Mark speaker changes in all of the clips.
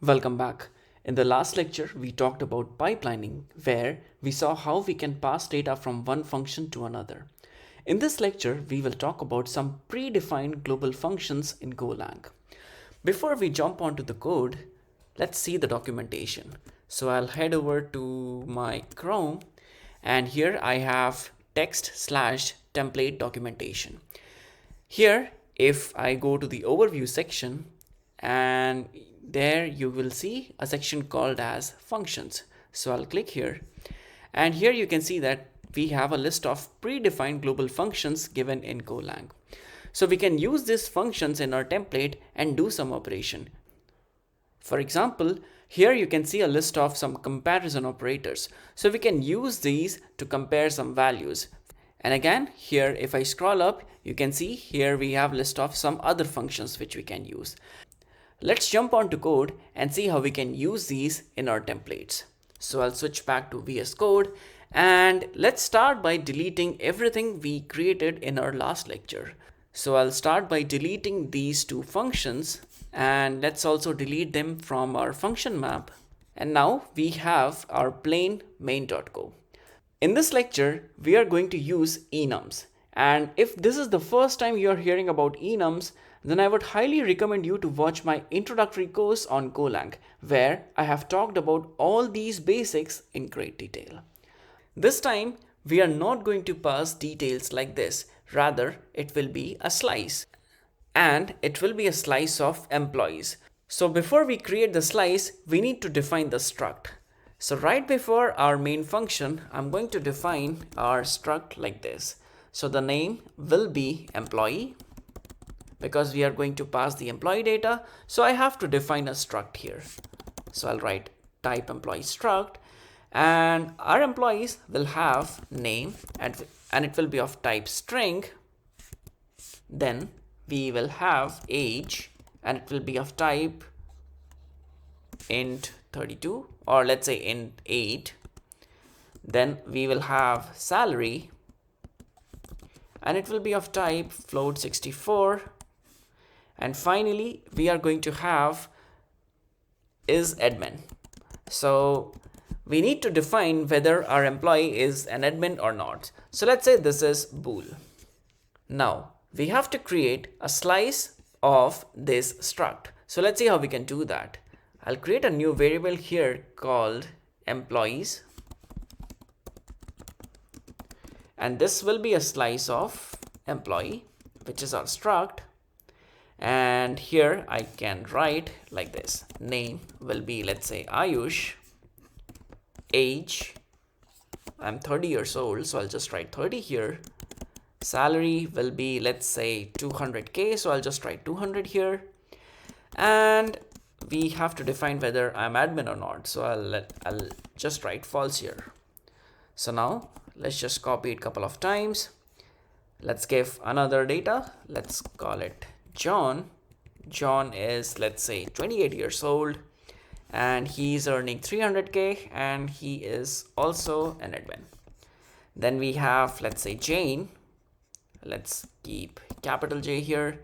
Speaker 1: Welcome back. In the last lecture, we talked about pipelining, where we saw how we can pass data from one function to another. In this lecture, we will talk about some predefined global functions in Golang. Before we jump onto the code, let's see the documentation. So I'll head over to my Chrome, and here I have text/template documentation. Here, if I go to the overview section, and there you will see a section called as functions. So I'll click here, and here you can see that we have a list of predefined global functions given in Golang. So we can use these functions in our template and do some operation. For example, here you can see a list of some comparison operators. So we can use these to compare some values. And again, here if I scroll up, you can see here we have a list of some other functions which we can use. Let's jump onto code and see how we can use these in our templates. So I'll switch back to VS Code, and let's start by deleting everything we created in our last lecture. So I'll start by deleting these two functions, and let's also delete them from our function map. And now we have our plain main.go. In this lecture, we are going to use enums. And if this is the first time you're hearing about enums, then I would highly recommend you to watch my introductory course on Golang, where I have talked about all these basics in great detail. This time, we are not going to pass details like this. Rather, it will be a slice. And it will be a slice of employees. So before we create the slice, we need to define the struct. So right before our main function, I'm going to define our struct like this. So the name will be employee, because we are going to pass the employee data. So I have to define a struct here. So I'll write type employee struct, and our employees will have name and it will be of type string. Then we will have age, and it will be of type int 32, or let's say int 8. Then we will have salary, and it will be of type float 64. And finally, we are going to have is admin. So we need to define whether our employee is an admin or not. So let's say this is bool. Now we have to create a slice of this struct. So let's see how we can do that. I'll create a new variable here called employees. And this will be a slice of employee, which is our struct. And here I can write like this. Name will be, let's say, Ayush. Age, I'm 30 years old, so I'll just write 30 here. Salary will be, let's say, 200K, so I'll just write 200 here. And we have to define whether I'm admin or not, so I'll just write false here. So now let's just copy it a couple of times. Let's give another data. Let's call it John. John is, let's say, 28 years old, and he's earning 300K, and he is also an admin. Then we have, let's say, Jane. Let's keep capital J here.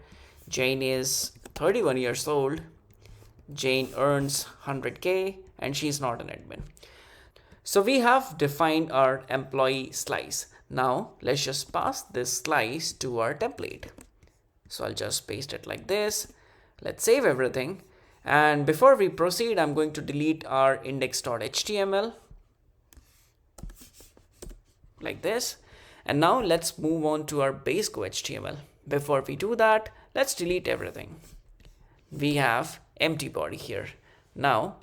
Speaker 1: Jane is 31 years old. Jane earns 100K, and she's not an admin. So we have defined our employee slice. Now let's just pass this slice to our template. So I'll just paste it like this. Let's save everything. And before we proceed, I'm going to delete our index.html like this. And now let's move on to our base HTML. Before we do that, let's delete everything. We have empty body here. Now,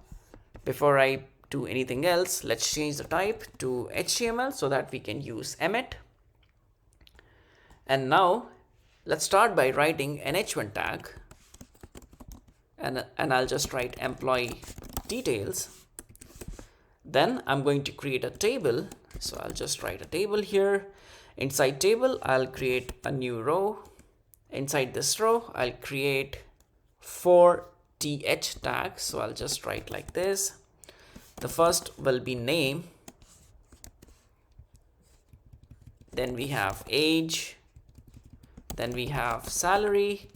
Speaker 1: before I do anything else, let's change the type to HTML so that we can use emit. And now let's start by writing an h1 tag, and I'll just write employee details. Then I'm going to create a table. So I'll just write a table here. Inside table, I'll create a new row. Inside this row, I'll create 4 th tags. So I'll just write like this. The first will be name. Then we have age. Then we have salary,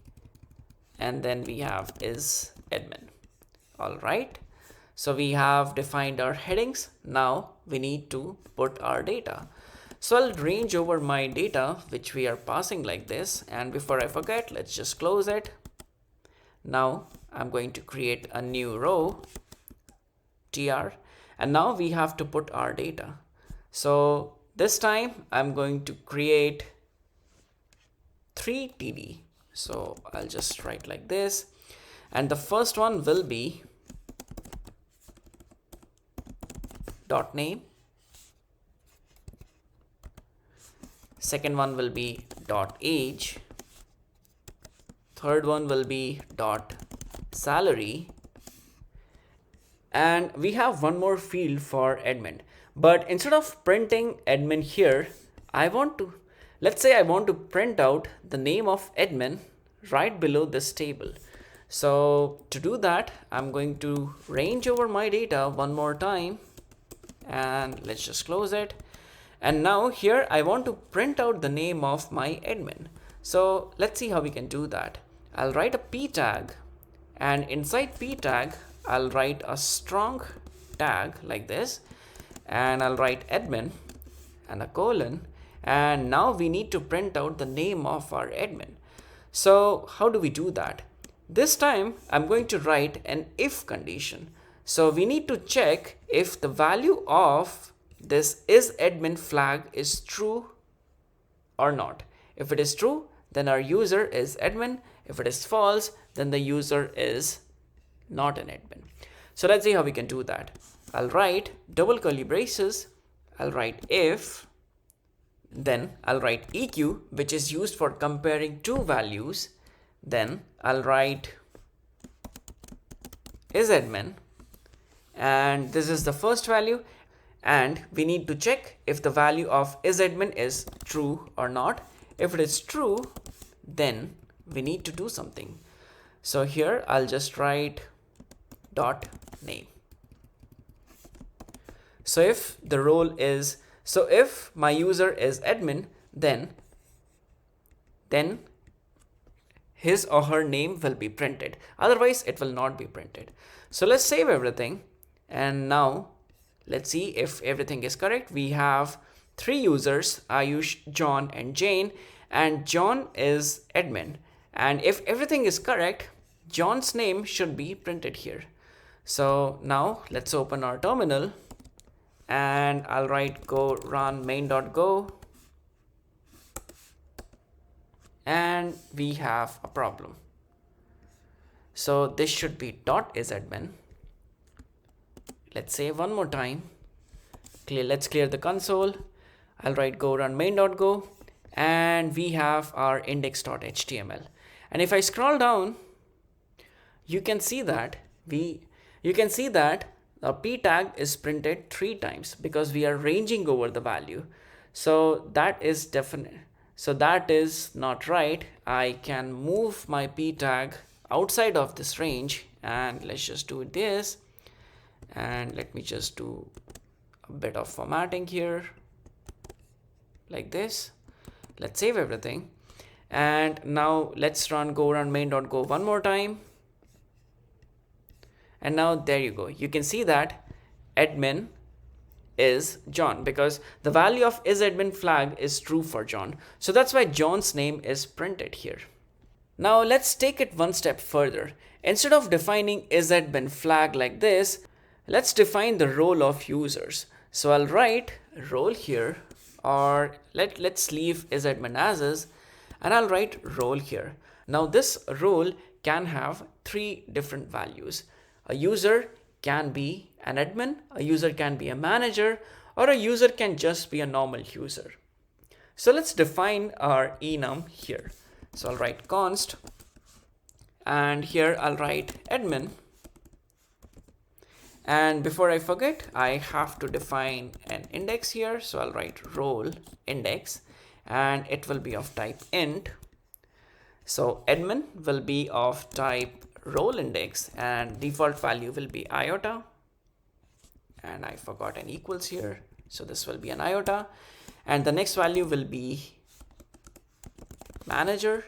Speaker 1: and then we have is admin. All right. So we have defined our headings. Now we need to put our data. So I'll range over my data, which we are passing like this. And before I forget, let's just close it. Now I'm going to create a new row, tr, and now we have to put our data. So this time I'm going to create 3 td. So I'll just write like this. And the first one will be dot name. Second one will be dot age. Third one will be dot salary. And we have one more field for admin. But instead of printing admin here, let's say I want to print out the name of admin right below this table. So to do that, I'm going to range over my data one more time, and let's just close it. And now here I want to print out the name of my admin. So let's see how we can do that. I'll write a p tag, and inside p tag I'll write a strong tag like this, and I'll write admin and a colon, and now we need to print out the name of our admin. So how do we do that? This time I'm going to write an if condition. So we need to check if the value of this isAdmin flag is true or not. If it is true, then our user is admin. If it is false, then the user is not an admin. So let's see how we can do that. I'll write double curly braces. I'll write if, then I'll write eq, which is used for comparing two values. Then I'll write isAdmin, and this is the first value, and we need to check if the value of isAdmin is true or not. If it is true, then we need to do something. So here I'll just write dot name. So if my user is admin, then his or her name will be printed. Otherwise it will not be printed. So let's save everything, and now let's see if everything is correct. We have 3 users, Ayush, John, and Jane, and John is admin. And if everything is correct, John's name should be printed here. So now let's open our terminal, and I'll write go run main.go, and we have a problem. So this should be dot isAdmin. Let's save one more time. Let's clear the console. I'll write go run main.go, and we have our index.html. And if I scroll down, you can see that the p tag is printed 3 times because we are ranging over the value. So that is definite. So that is not right. I can move my p tag outside of this range, and let's just do this. And let me just do a bit of formatting here like this. Let's save everything, and now let's run go run main.go one more time. And now there you go. You can see that admin is John because the value of isAdmin flag is true for John. So that's why John's name is printed here. Now let's take it one step further. Instead of defining isAdmin flag like this, let's define the role of users. So I'll write role here, or let's leave isAdmin as is, and I'll write role here. Now this role can have 3 different values. A user can be an admin, a user can be a manager, or a user can just be a normal user. So let's define our enum here. So I'll write const, and here I'll write admin. And before I forget, I have to define an index here. So I'll write role index, and it will be of type int. So admin will be of type role index, and default value will be iota. And I forgot an equals here. So this will be an iota. And the next value will be manager,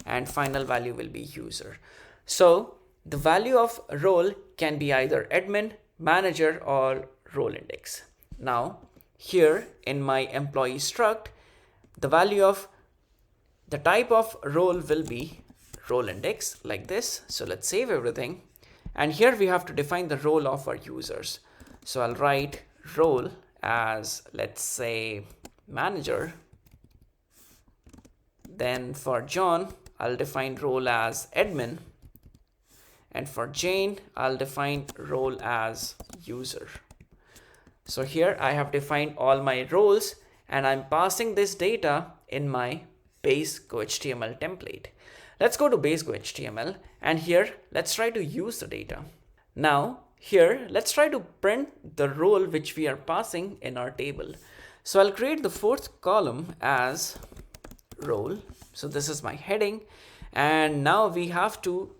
Speaker 1: and final value will be user. So the value of role can be either admin, manager, or role index. Now, here in my employee struct, the value of the type of role will be role index like this. So let's save everything. And here we have to define the role of our users. So I'll write role as, let's say, manager. Then for John, I'll define role as admin. And for Jane, I'll define role as user. So here I have defined all my roles and I'm passing this data in my base GoHTML template. Let's go to base GoHTML and here let's try to use the data. Now here let's try to print the role which we are passing in our table. So I'll create the fourth column as role. So this is my heading and now we have to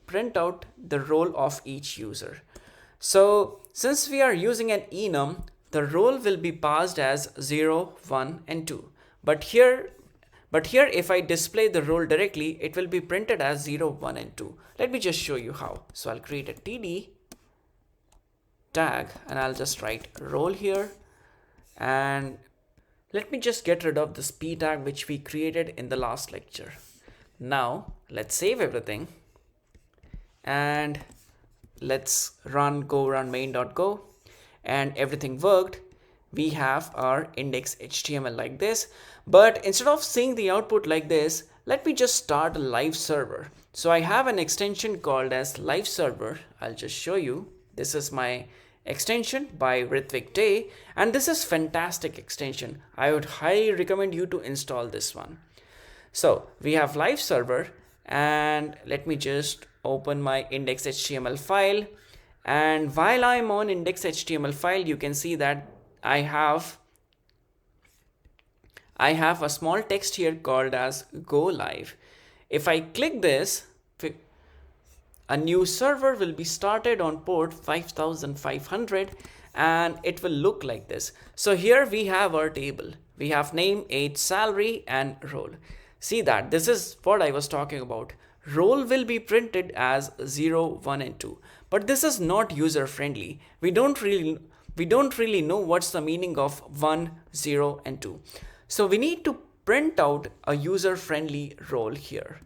Speaker 1: print out the role of each user. So since we are using an enum, the role will be passed as 0, 1, and 2. But here if I display the role directly, it will be printed as 0, 1, and 2. Let me just show you how. So I'll create a td tag and I'll just write role here. And let me just get rid of this p tag which we created in the last lecture. Now let's save everything and let's go run main.go and everything worked. We have our index.html like this, but instead of seeing the output like this, let me just start a live server. So I have an extension called as live server. I'll just show you. This is my extension by Ritvik Day, and this is fantastic extension. I would highly recommend you to install this one. So we have live server and let me just open my index.html file. And while I'm on index.html file, you can see that I have a small text here called as go live. If I click this, a new server will be started on port 5500 and it will look like this. So here we have our table. We have name, age, salary, and role. See that this is what I was talking about. Role will be printed as 0, 1, and 2. But this is not user friendly. We don't really know what's the meaning of 1, 0, and 2. So we need to print out a user friendly role here.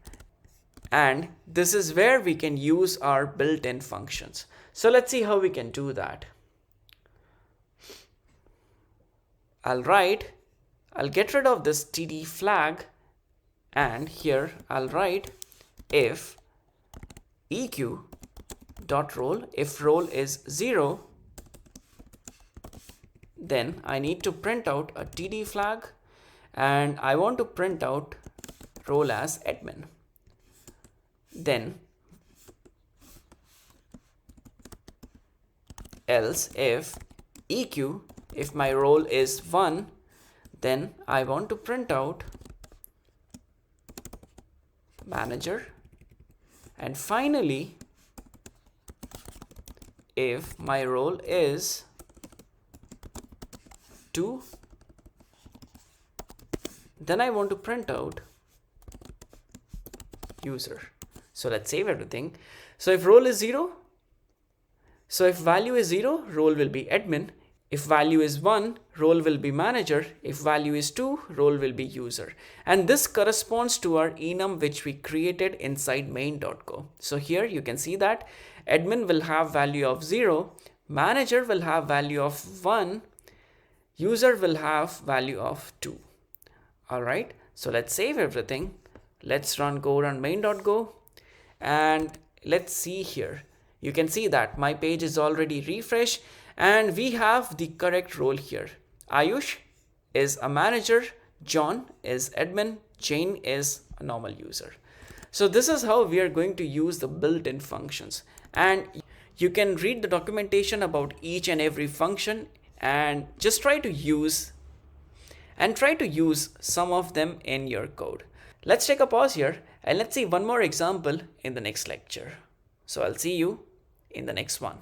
Speaker 1: And this is where we can use our built-in functions. So let's see how we can do that. I'll get rid of this td flag. And here I'll write if eq.role, if role is 0, then I need to print out a td flag and I want to print out role as admin. Then else if eq, if my role is 1, then I want to print out manager. And finally, if my role is 2, then I want to print out user. So let's save everything. So if role is 0, so if value is 0, role will be admin. If value is 1, role will be manager. If value is 2, role will be user. And this corresponds to our enum which we created inside main.go. So here you can see that admin will have value of 0, manager will have value of 1, user will have value of 2. All right, so let's save everything. Let's go run main.go and let's see here. You can see that my page is already refreshed and we have the correct role here. Ayush is a manager, John is admin, Jane is a normal user. So this is how we are going to use the built-in functions, and you can read the documentation about each and every function and just try to use some of them in your code. Let's take a pause here and let's see one more example in the next lecture. So I'll see you in the next one.